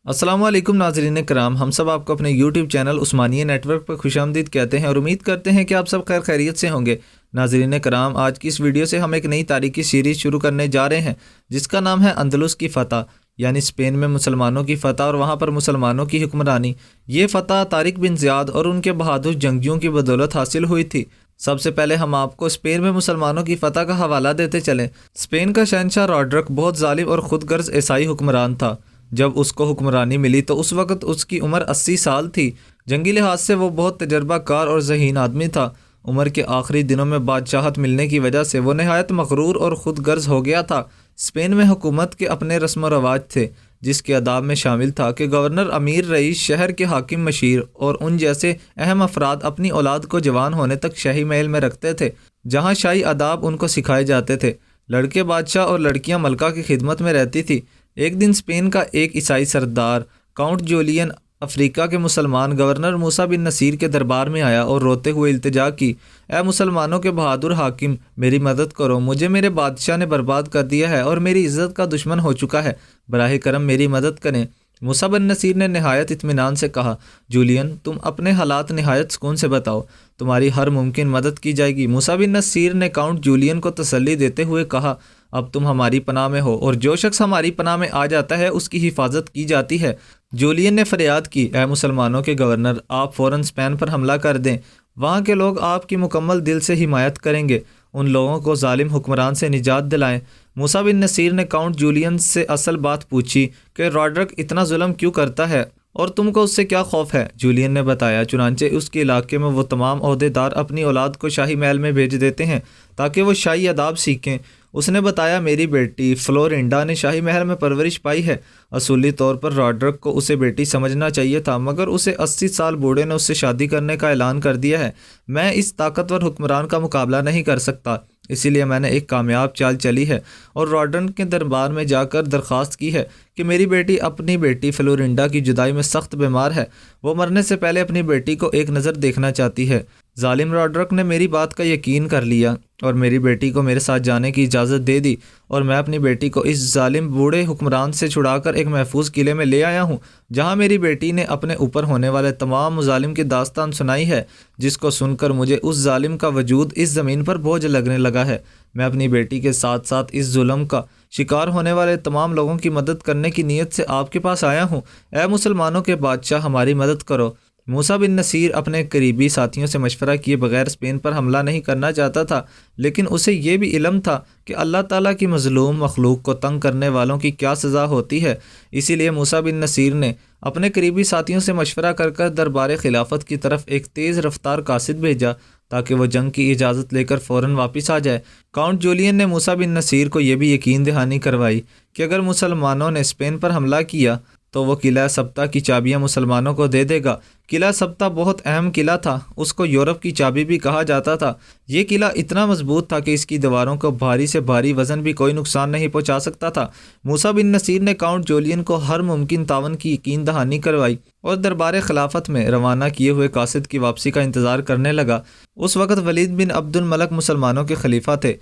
السلام علیکم ناظرین کرام، ہم سب آپ کو اپنے یوٹیوب چینل عثمانیہ نیٹ ورک پر خوش آمدید کہتے ہیں اور امید کرتے ہیں کہ آپ سب خیر خیریت سے ہوں گے۔ ناظرین کرام، آج کی اس ویڈیو سے ہم ایک نئی تاریخی سیریز شروع کرنے جا رہے ہیں جس کا نام ہے اندلس کی فتح، یعنی اسپین میں مسلمانوں کی فتح اور وہاں پر مسلمانوں کی حکمرانی۔ یہ فتح طارق بن زیاد اور ان کے بہادر جنگجوؤں کی بدولت حاصل ہوئی تھی۔ سب سے پہلے ہم آپ کو اسپین میں مسلمانوں کی فتح کا حوالہ دیتے چلیں۔ اسپین کا شہنشاہ راڈرک بہت ظالم اور خود غرض عیسائی حکمران تھا۔ جب اس کو حکمرانی ملی تو اس وقت اس کی عمر 80 سال تھی۔ جنگی لحاظ سے وہ بہت تجربہ کار اور ذہین آدمی تھا۔ عمر کے آخری دنوں میں بادشاہت ملنے کی وجہ سے وہ نہایت مغرور اور خود غرض ہو گیا تھا۔ اسپین میں حکومت کے اپنے رسم و رواج تھے، جس کے آداب میں شامل تھا کہ گورنر، امیر، رئیس، شہر کے حاکم، مشیر اور ان جیسے اہم افراد اپنی اولاد کو جوان ہونے تک شاہی محل میں رکھتے تھے، جہاں شاہی آداب ان کو سکھائے جاتے تھے۔ لڑکے بادشاہ اور لڑکیاں ملکہ کی خدمت میں رہتی تھی۔ ایک دن اسپین کا ایک عیسائی سردار کاؤنٹ جولین افریقہ کے مسلمان گورنر موسیٰ بن نصیر کے دربار میں آیا اور روتے ہوئے التجا کی، اے مسلمانوں کے بہادر حاکم، میری مدد کرو، مجھے میرے بادشاہ نے برباد کر دیا ہے اور میری عزت کا دشمن ہو چکا ہے، براہ کرم میری مدد کریں۔ موسیٰ بن نصیر نے نہایت اطمینان سے کہا، جولین، تم اپنے حالات نہایت سکون سے بتاؤ، تمہاری ہر ممکن مدد کی جائے گی۔ موسیٰ بن نصیر نے کاؤنٹ جولین کو تسلی دیتے ہوئے کہا، اب تم ہماری پناہ میں ہو اور جو شخص ہماری پناہ میں آ جاتا ہے اس کی حفاظت کی جاتی ہے۔ جولین نے فریاد کی، اے مسلمانوں کے گورنر، آپ فوراً اسپین پر حملہ کر دیں، وہاں کے لوگ آپ کی مکمل دل سے حمایت کریں گے، ان لوگوں کو ظالم حکمران سے نجات دلائیں۔ موسیٰ بن نصیر نے کاؤنٹ جولین سے اصل بات پوچھی کہ راڈرک اتنا ظلم کیوں کرتا ہے اور تم کو اس سے کیا خوف ہے؟ جولین نے بتایا، چنانچہ اس کے علاقے میں وہ تمام عہدیدار اپنی اولاد کو شاہی محل میں بھیج دیتے ہیں تاکہ وہ شاہی آداب سیکھیں۔ اس نے بتایا، میری بیٹی فلورینڈا نے شاہی محل میں پرورش پائی ہے۔ اصولی طور پر راڈرک کو اسے بیٹی سمجھنا چاہیے تھا، مگر اسے 80 سال بوڑھے نے اس سے شادی کرنے کا اعلان کر دیا ہے۔ میں اس طاقتور حکمران کا مقابلہ نہیں کر سکتا، اسی لیے میں نے ایک کامیاب چال چلی ہے اور راڈرک کے دربار میں جا کر درخواست کی ہے کہ میری بیٹی اپنی بیٹی فلورینڈا کی جدائی میں سخت بیمار ہے، وہ مرنے سے پہلے اپنی بیٹی کو ایک نظر دیکھنا چاہتی ہے۔ ظالم راڈرک نے میری بات کا یقین کر لیا اور میری بیٹی کو میرے ساتھ جانے کی اجازت دے دی، اور میں اپنی بیٹی کو اس ظالم بوڑھے حکمران سے چھڑا کر ایک محفوظ قلعے میں لے آیا ہوں، جہاں میری بیٹی نے اپنے اوپر ہونے والے تمام مظالم کی داستان سنائی ہے، جس کو سن کر مجھے اس ظالم کا وجود اس زمین پر بوجھ لگنے لگا ہے۔ میں اپنی بیٹی کے ساتھ ساتھ اس ظلم کا شکار ہونے والے تمام لوگوں کی مدد کرنے کی نیت سے آپ کے پاس آیا ہوں۔ اے مسلمانوں کے بادشاہ، ہماری مدد کرو۔ موسیٰ بن نصیر اپنے قریبی ساتھیوں سے مشورہ کیے بغیر اسپین پر حملہ نہیں کرنا چاہتا تھا، لیکن اسے یہ بھی علم تھا کہ اللہ تعالیٰ کی مظلوم مخلوق کو تنگ کرنے والوں کی کیا سزا ہوتی ہے۔ اسی لیے موسیٰ بن نصیر نے اپنے قریبی ساتھیوں سے مشورہ کر دربار خلافت کی طرف ایک تیز رفتار قاصد بھیجا تاکہ وہ جنگ کی اجازت لے کر فوراً واپس آ جائے۔ کاؤنٹ جولین نے موسیٰ بن نصیر کو یہ بھی یقین دہانی کروائی کہ اگر مسلمانوں نے اسپین پر حملہ کیا تو وہ قلعہ سبتہ کی چابیاں مسلمانوں کو دے دے گا۔ قلعہ سبتہ بہت اہم قلعہ تھا، اس کو یورپ کی چابی بھی کہا جاتا تھا۔ یہ قلعہ اتنا مضبوط تھا کہ اس کی دیواروں کو بھاری سے بھاری وزن بھی کوئی نقصان نہیں پہنچا سکتا تھا۔ موسیٰ بن نصیر نے کاؤنٹ جولین کو ہر ممکن تعاون کی یقین دہانی کروائی اور دربار خلافت میں روانہ کیے ہوئے قاصد کی واپسی کا انتظار کرنے لگا۔ اس وقت ولید بن عبد الملک مسلمانوں کے خلیفہ تھے۔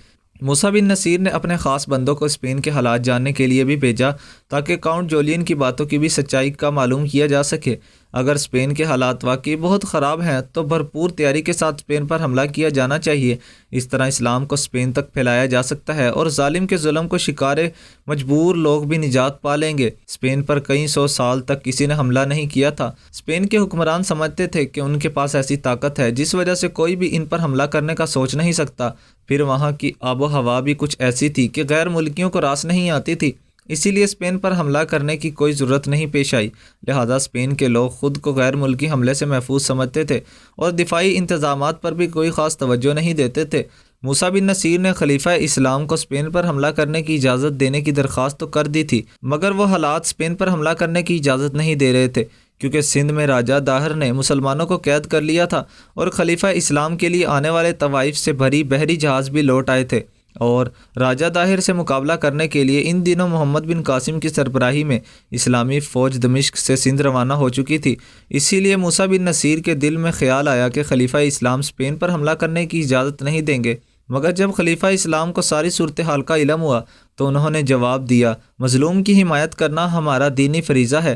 موسیٰ بن نصیر نے اپنے خاص بندوں کو اسپین کے حالات جاننے کے لیے بھی بھیجا تاکہ کاؤنٹ جولین کی باتوں کی بھی سچائی کا معلوم کیا جا سکے۔ اگر اسپین کے حالات واقعی بہت خراب ہیں تو بھرپور تیاری کے ساتھ اسپین پر حملہ کیا جانا چاہیے، اس طرح اسلام کو اسپین تک پھیلایا جا سکتا ہے اور ظالم کے ظلم کو شکار مجبور لوگ بھی نجات پا لیں گے۔ اسپین پر کئی سو سال تک کسی نے حملہ نہیں کیا تھا۔ اسپین کے حکمران سمجھتے تھے کہ ان کے پاس ایسی طاقت ہے جس وجہ سے کوئی بھی ان پر حملہ کرنے کا سوچ نہیں سکتا۔ پھر وہاں کی آب و ہوا بھی کچھ ایسی تھی کہ غیر ملکیوں کو راس نہیں آتی تھی، اسی لیے اسپین پر حملہ کرنے کی کوئی ضرورت نہیں پیش آئی، لہذا اسپین کے لوگ خود کو غیر ملکی حملے سے محفوظ سمجھتے تھے اور دفاعی انتظامات پر بھی کوئی خاص توجہ نہیں دیتے تھے۔ موسیٰ بن نصیر نے خلیفہ اسلام کو اسپین پر حملہ کرنے کی اجازت دینے کی درخواست تو کر دی تھی، مگر وہ حالات اسپین پر حملہ کرنے کی اجازت نہیں دے رہے تھے، کیونکہ سندھ میں راجہ داہر نے مسلمانوں کو قید کر لیا تھا اور خلیفہ اسلام کے لیے آنے والے طوائف سے بھری بحری جہاز بھی لوٹ آئے تھے، اور راجہ داہر سے مقابلہ کرنے کے لیے ان دنوں محمد بن قاسم کی سربراہی میں اسلامی فوج دمشق سے سندھ روانہ ہو چکی تھی۔ اسی لیے موسیٰ بن نصیر کے دل میں خیال آیا کہ خلیفہ اسلام اسپین پر حملہ کرنے کی اجازت نہیں دیں گے، مگر جب خلیفہ اسلام کو ساری صورتحال کا علم ہوا تو انہوں نے جواب دیا، مظلوم کی حمایت کرنا ہمارا دینی فریضہ ہے۔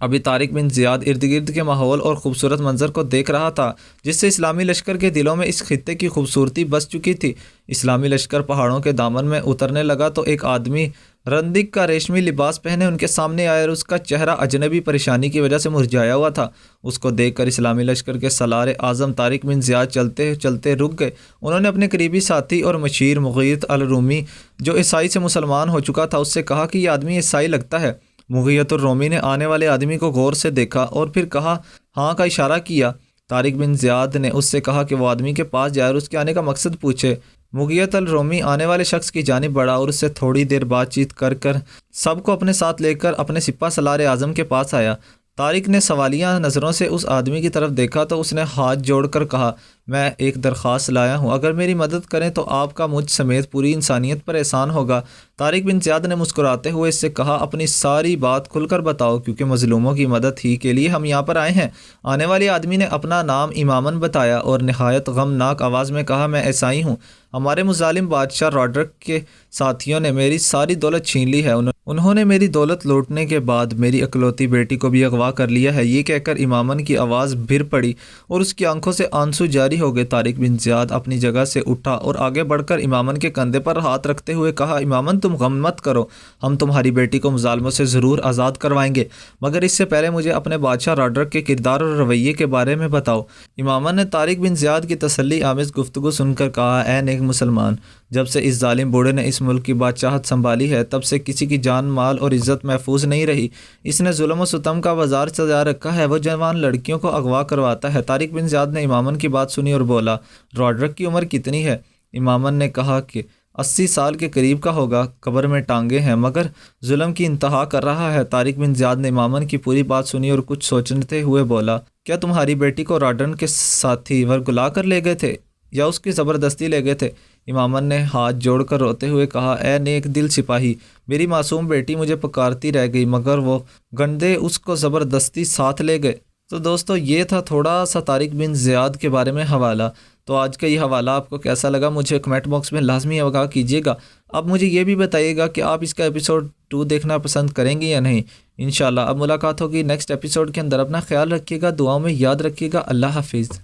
ابھی طارق بن زیاد ارد گرد کے ماحول اور خوبصورت منظر کو دیکھ رہا تھا جس سے اسلامی لشکر کے دلوں میں اس خطے کی خوبصورتی بس چکی تھی۔ اسلامی لشکر پہاڑوں کے دامن میں اترنے لگا تو ایک آدمی رندک کا ریشمی لباس پہنے ان کے سامنے آیا اور اس کا چہرہ اجنبی پریشانی کی وجہ سے مرجھایا ہوا تھا۔ اس کو دیکھ کر اسلامی لشکر کے سالار اعظم طارق بن زیاد چلتے چلتے رک گئے۔ انہوں نے اپنے قریبی ساتھی اور مشیر مغیرۃ الرومی جو عیسائی سے مسلمان ہو چکا تھا اس سے کہا کہ یہ آدمی عیسائی لگتا ہے۔ مغیرۃ الرومی نے آنے والے آدمی کو غور سے دیکھا اور پھر کہا ہاں کا اشارہ کیا۔ طارق بن زیاد نے اس سے کہا کہ وہ آدمی کے پاس جائے اور اس کے آنے کا مقصد پوچھے۔ مغیرۃ الرومی آنے والے شخص کی جانب بڑھا اور اس سے تھوڑی دیر بات چیت کر سب کو اپنے ساتھ لے کر اپنے سپہ سالار اعظم کے پاس آیا۔ طارق نے سوالیہ نظروں سے اس آدمی کی طرف دیکھا تو اس نے ہاتھ جوڑ کر کہا میں ایک درخواست لایا ہوں، اگر میری مدد کریں تو آپ کا مجھ سمیت پوری انسانیت پر احسان ہوگا۔ طارق بن زیاد نے مسکراتے ہوئے اس سے کہا اپنی ساری بات کھل کر بتاؤ کیونکہ مظلوموں کی مدد ہی کے لیے ہم یہاں پر آئے ہیں۔ آنے والے آدمی نے اپنا نام امامن بتایا اور نہایت غمناک آواز میں کہا میں عیسائی ہوں، ہمارے مظالم بادشاہ راڈرک کے ساتھیوں نے میری ساری دولت چھین لی ہے، انہوں نے میری دولت لوٹنے کے بعد میری اکلوتی بیٹی کو بھی اغوا کر لیا ہے۔ یہ کہہ کر امامن کی آواز بھر پڑی اور اس کی آنکھوں سے آنسو جاری ہو گئے۔ طارق بن زیاد اپنی جگہ سے اٹھا اور آگے بڑھ کر امامن کے کندھے پر ہاتھ رکھتے ہوئے کہا امامن تم غم مت کرو، ہم تمہاری بیٹی کو مظالموں سے ضرور آزاد کروائیں گے، مگر اس سے پہلے مجھے اپنے بادشاہ راڈرک کے کردار اور رویے کے بارے میں بتاؤ۔ امامن نے طارق بن زیاد کی تسلی آمیز گفتگو سن کر کہا اے نیک مسلمان، جب سے اس ظالم بوڑھے نے اس ملک کی بادشاہت سنبھالی ہے تب سے کسی کی جان مال اور عزت محفوظ نہیں رہی۔ اس نے ظلم و ستم کا بازار سجا رکھا ہے، وہ جوان لڑکیوں کو اغوا کرواتا ہے۔ طارق بن زیاد نے امامن کی بات سنی اور بولا راڈرک کی عمر کتنی ہے؟ امامن نے کہا کہ 80 سال کے قریب کا ہوگا، قبر میں ٹانگیں ہیں مگر ظلم کی انتہا کر رہا ہے۔ طارق بن زیاد نے امامن کی پوری بات سنی اور کچھ سوچتے ہوئے بولا کیا تمہاری بیٹی کو راڈرک کے ساتھی ورگلا کر لے گئے تھے یا اس کی زبردستی لے گئے تھے؟ امامن نے ہاتھ جوڑ کر روتے ہوئے کہا اے نیک دل سپاہی، میری معصوم بیٹی مجھے پکارتی رہ گئی مگر وہ گنڈے اس کو زبردستی ساتھ لے گئے۔ تو دوستو یہ تھا تھوڑا سا طارق بن زیاد کے بارے میں حوالہ۔ تو آج کا یہ حوالہ آپ کو کیسا لگا مجھے کمنٹ باکس میں لازمی آگاہ کیجیے گا۔ اب مجھے یہ بھی بتائیے گا کہ آپ اس کا ایپیسوڈ 2 دیکھنا پسند کریں گے یا نہیں۔ انشاءاللہ اب ملاقات ہوگی نیکسٹ ایپیسوڈ کے اندر۔ اپنا خیال رکھیے گا، دعاؤں میں یاد رکھیے گا۔ اللہ حافظ۔